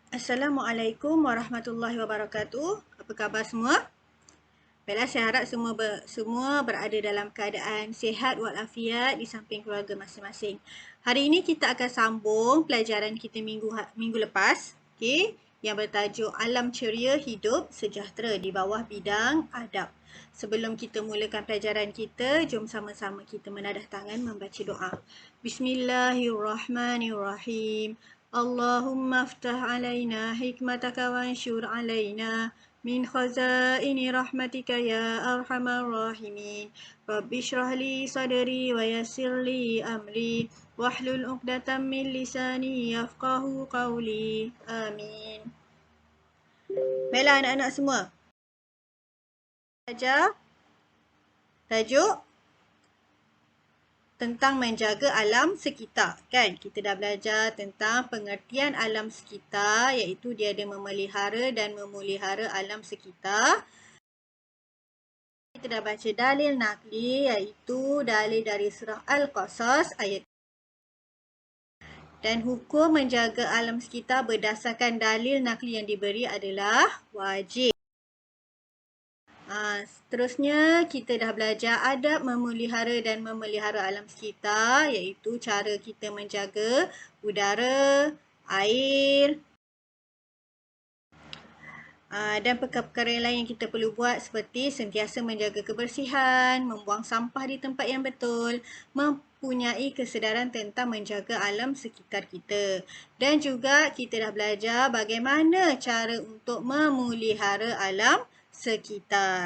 Assalamualaikum warahmatullahi wabarakatuh. Apa khabar semua? Baiklah, saya harap semua berada dalam keadaan sihat walafiat di samping keluarga masing-masing. Hari ini kita akan sambung pelajaran kita minggu lepas, okey, yang bertajuk Alam Ceria Hidup Sejahtera di bawah bidang adab. Sebelum kita mulakan pelajaran kita, jom sama-sama kita menadah tangan membaca doa. Bismillahirrahmanirrahim. Allahumma aftah alaina hikmataka wansyur alaina min khazaini rahmatika ya arhamar rahimin. Rabbi shrah li sadri wa yassir li amri wahlul 'uqdatam min lisani yafqahu qawli. Amin. Baiklah anak-anak semua. Belajar tajuk tentang menjaga alam sekitar, kan? Kita dah belajar tentang pengertian alam sekitar, iaitu dia ada memelihara dan memulihara alam sekitar. Kita dah baca dalil nakli, iaitu dalil dari surah Al-Qasas ayat. Dan hukum menjaga alam sekitar berdasarkan dalil nakli yang diberi adalah wajib. Seterusnya, kita dah belajar adab memelihara dan memelihara alam sekitar, iaitu cara kita menjaga udara, air, dan perkara-perkara lain yang kita perlu buat seperti sentiasa menjaga kebersihan, membuang sampah di tempat yang betul, mempunyai kesedaran tentang menjaga alam sekitar kita. Dan juga kita dah belajar bagaimana cara untuk memelihara alam sekitar.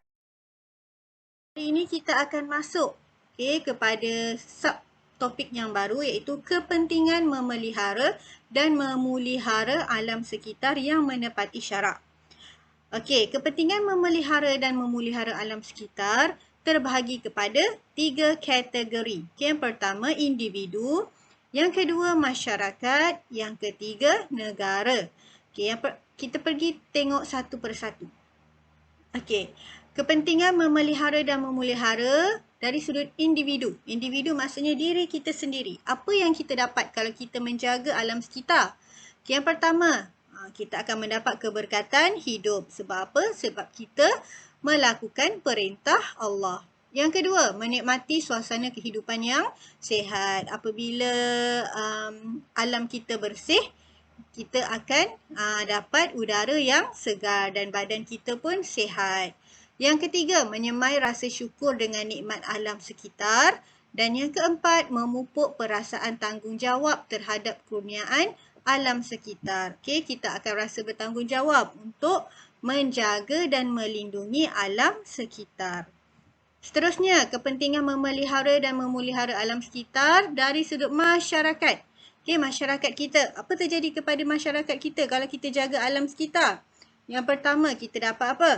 Hari ini kita akan masuk kepada subtopik yang baru, iaitu kepentingan memelihara dan memulihara alam sekitar yang menepati syarak. Kepentingan memelihara dan memulihara alam sekitar terbahagi kepada 3 kategori. Yang pertama, individu. Yang kedua, masyarakat. Yang ketiga, negara. Kita pergi tengok satu persatu. Kepentingan memelihara dan memelihara dari sudut individu. Individu maksudnya diri kita sendiri. Apa yang kita dapat kalau kita menjaga alam sekitar? Yang pertama, kita akan mendapat keberkatan hidup. Sebab apa? Sebab kita melakukan perintah Allah. Yang kedua, menikmati suasana kehidupan yang sihat. Apabila alam kita bersih, kita akan dapat udara yang segar dan badan kita pun sihat. Yang ketiga, menyemai rasa syukur dengan nikmat alam sekitar. Dan yang keempat, memupuk perasaan tanggungjawab terhadap kurniaan alam sekitar. Kita akan rasa bertanggungjawab untuk menjaga dan melindungi alam sekitar. Seterusnya, kepentingan memelihara dan memelihara alam sekitar dari sudut masyarakat. Masyarakat kita. Apa terjadi kepada masyarakat kita kalau kita jaga alam sekitar? Yang pertama, kita dapat apa?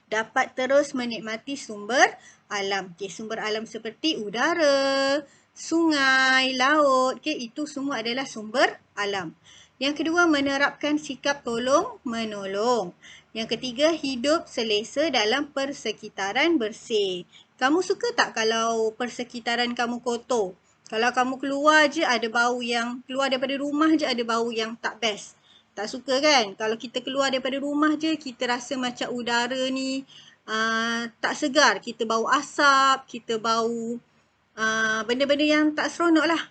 Dapat terus menikmati sumber alam. Sumber alam seperti udara, sungai, laut. Itu semua adalah sumber alam. Yang kedua, menerapkan sikap tolong-menolong. Yang ketiga, hidup selesa dalam persekitaran bersih. Kamu suka tak kalau persekitaran kamu kotor? Kalau kamu keluar je ada bau yang, keluar daripada rumah je ada bau yang tak best. Tak suka kan? Kalau kita keluar daripada rumah je, kita rasa macam udara ni tak segar. Kita bau asap, kita bau benda-benda yang tak seronok lah.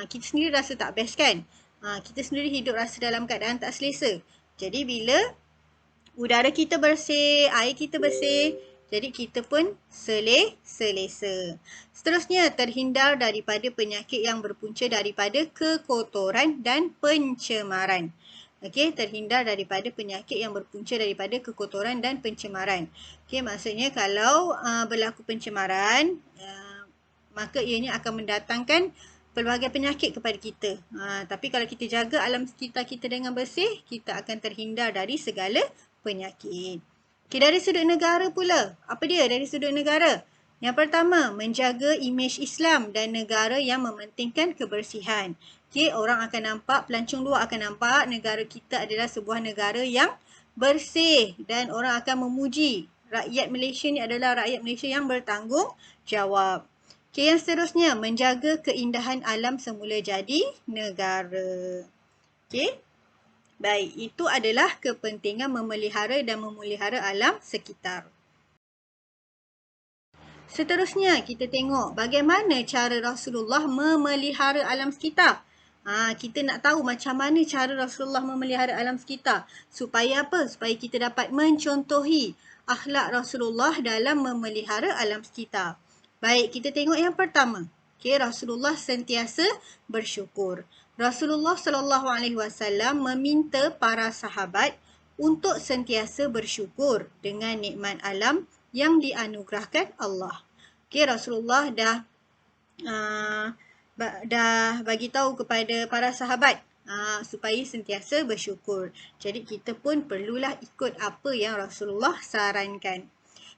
Kita sendiri rasa tak best kan? Kita sendiri hidup rasa dalam keadaan tak selesa. Jadi bila udara kita bersih, air kita bersih, jadi kita pun selesa. Seterusnya, terhindar daripada penyakit yang berpunca daripada kekotoran dan pencemaran. Terhindar daripada penyakit yang berpunca daripada kekotoran dan pencemaran. Maksudnya kalau berlaku pencemaran, maka ianya akan mendatangkan pelbagai penyakit kepada kita. Tapi kalau kita jaga alam sekitar kita dengan bersih, kita akan terhindar dari segala penyakit. Dari sudut negara pula. Apa dia dari sudut negara? Yang pertama, menjaga imej Islam dan negara yang mementingkan kebersihan. Orang akan nampak, pelancong luar akan nampak negara kita adalah sebuah negara yang bersih dan orang akan memuji. Rakyat Malaysia ni adalah rakyat Malaysia yang bertanggungjawab. Yang seterusnya, menjaga keindahan alam semula jadi negara. Baik, itu adalah kepentingan memelihara dan memelihara alam sekitar. Seterusnya, kita tengok bagaimana cara Rasulullah memelihara alam sekitar. Kita nak tahu macam mana cara Rasulullah memelihara alam sekitar. Supaya apa? Supaya kita dapat mencontohi akhlak Rasulullah dalam memelihara alam sekitar. Baik, kita tengok yang pertama. Okay, Rasulullah sentiasa bersyukur. Rasulullah SAW meminta para sahabat untuk sentiasa bersyukur dengan nikmat alam yang dianugerahkan Allah. Okay, Rasulullah dah bagi tahu kepada para sahabat supaya sentiasa bersyukur. Jadi kita pun perlulah ikut apa yang Rasulullah sarankan.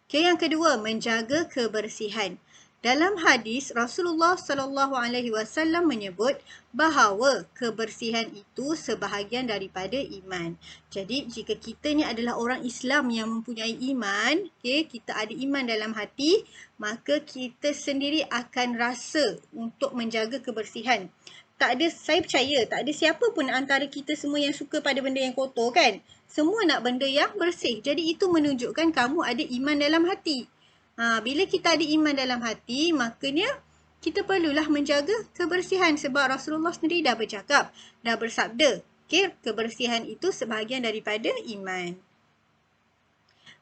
Okay, yang kedua, menjaga kebersihan. Dalam hadis, Rasulullah SAW menyebut bahawa kebersihan itu sebahagian daripada iman. Jadi, jika kita ni adalah orang Islam yang mempunyai iman, okay, kita ada iman dalam hati, maka kita sendiri akan rasa untuk menjaga kebersihan. Saya percaya, tak ada siapa pun antara kita semua yang suka pada benda yang kotor kan? Semua nak benda yang bersih. Jadi itu menunjukkan kamu ada iman dalam hati. Bila kita ada iman dalam hati, makanya kita perlulah menjaga kebersihan sebab Rasulullah sendiri dah bercakap, dah bersabda, okay, kebersihan itu sebahagian daripada iman.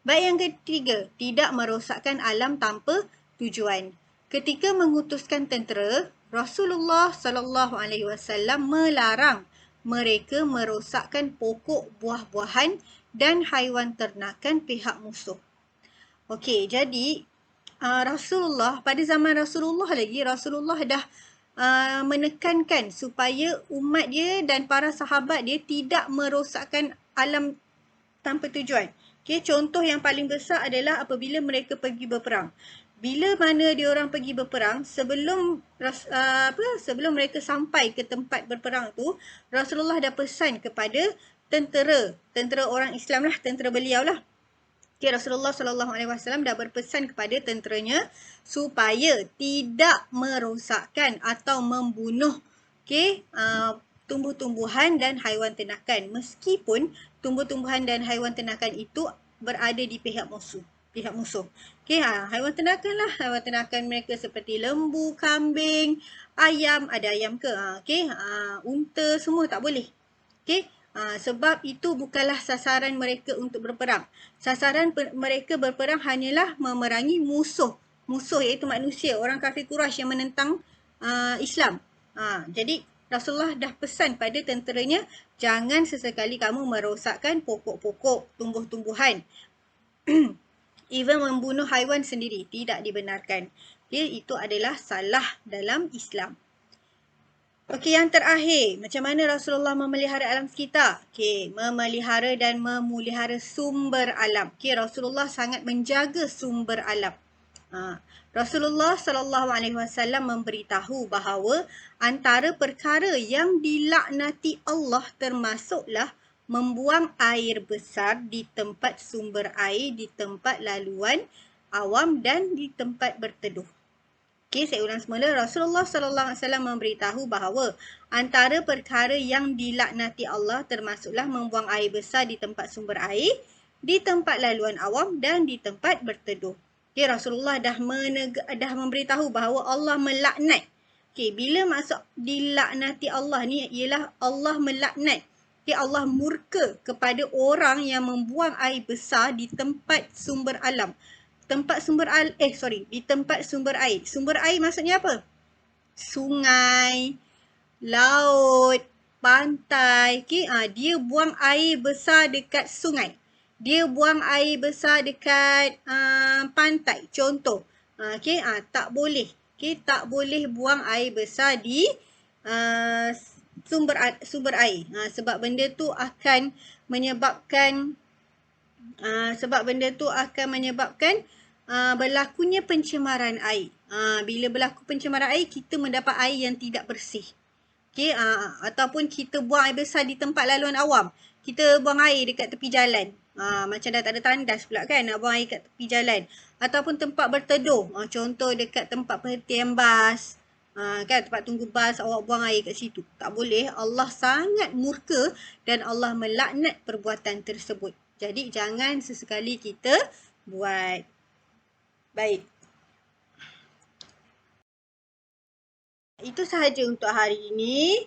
Baik, yang ketiga, tidak merosakkan alam tanpa tujuan. Ketika mengutuskan tentera, Rasulullah SAW melarang mereka merosakkan pokok buah-buahan dan haiwan ternakan pihak musuh. Okey, jadi Rasulullah, pada zaman Rasulullah lagi, Rasulullah dah menekankan supaya umat dia dan para sahabat dia tidak merosakkan alam tanpa tujuan. Okey, contoh yang paling besar adalah apabila mereka pergi berperang. Bila mana diorang pergi berperang, sebelum mereka sampai ke tempat berperang tu, Rasulullah dah pesan kepada tentera orang Islam lah, tentera beliau lah. Okay, Rasulullah SAW dah berpesan kepada tenteranya supaya tidak merosakkan atau membunuh tumbuh-tumbuhan dan haiwan ternakan. Meskipun tumbuh-tumbuhan dan haiwan ternakan itu berada di pihak musuh. Okay, haiwan ternakan lah. Haiwan ternakan mereka seperti lembu, kambing, ayam. Ada ayam ke? Unta, semua tak boleh. Okay. Sebab itu bukanlah sasaran mereka untuk berperang. Sasaran mereka berperang hanyalah memerangi musuh. Musuh iaitu manusia, orang kafir Quraisy yang menentang Islam. Jadi Rasulullah dah pesan pada tenteranya, jangan sesekali kamu merosakkan pokok-pokok, tumbuh-tumbuhan. Even membunuh haiwan sendiri tidak dibenarkan. Okay, itu adalah salah dalam Islam. Okey, yang terakhir, macam mana Rasulullah memelihara alam sekitar? Okey, memelihara dan memulihara sumber alam. Okey, Rasulullah sangat menjaga sumber alam. Rasulullah SAW memberitahu bahawa antara perkara yang dilaknati Allah termasuklah membuang air besar di tempat sumber air, di tempat laluan awam dan di tempat berteduh. Okey, saya ulang semula. Rasulullah SAW memberitahu bahawa antara perkara yang dilaknati Allah termasuklah membuang air besar di tempat sumber air, di tempat laluan awam dan di tempat berteduh. Okey, Rasulullah dah memberitahu bahawa Allah melaknat. Okey, bila maksud dilaknati Allah ni ialah Allah melaknat. Okey, Allah murka kepada orang yang membuang air besar di tempat sumber alam. Di tempat sumber air. Sumber air maksudnya apa? Sungai, laut, pantai. Okay? Dia buang air besar dekat sungai. Dia buang air besar dekat pantai. Contoh. Tak boleh. Okay? Tak boleh buang air besar di sumber air. Sebab benda tu akan menyebabkan berlakunya pencemaran air. Bila berlaku pencemaran air, kita mendapat air yang tidak bersih. Okay, ataupun kita buang air besar di tempat laluan awam. Kita buang air dekat tepi jalan. Macam dah tak ada tandas pula kan, nak buang air kat tepi jalan. Ataupun tempat berteduh. Contoh dekat tempat perhentian bas. Kan tempat tunggu bas, awak buang air kat situ. Tak boleh. Allah sangat murka dan Allah melaknat perbuatan tersebut. Jadi jangan sesekali kita buat. Baik. Itu sahaja untuk hari ini.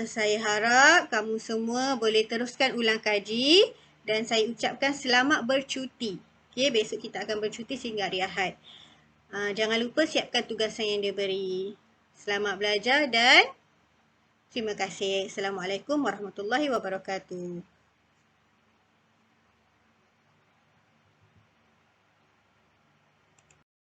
Saya harap kamu semua boleh teruskan ulang kaji dan saya ucapkan selamat bercuti. Okay, besok kita akan bercuti sehingga hari Ahad. Jangan lupa siapkan tugasan yang diberi. Selamat belajar dan terima kasih. Assalamualaikum warahmatullahi wabarakatuh.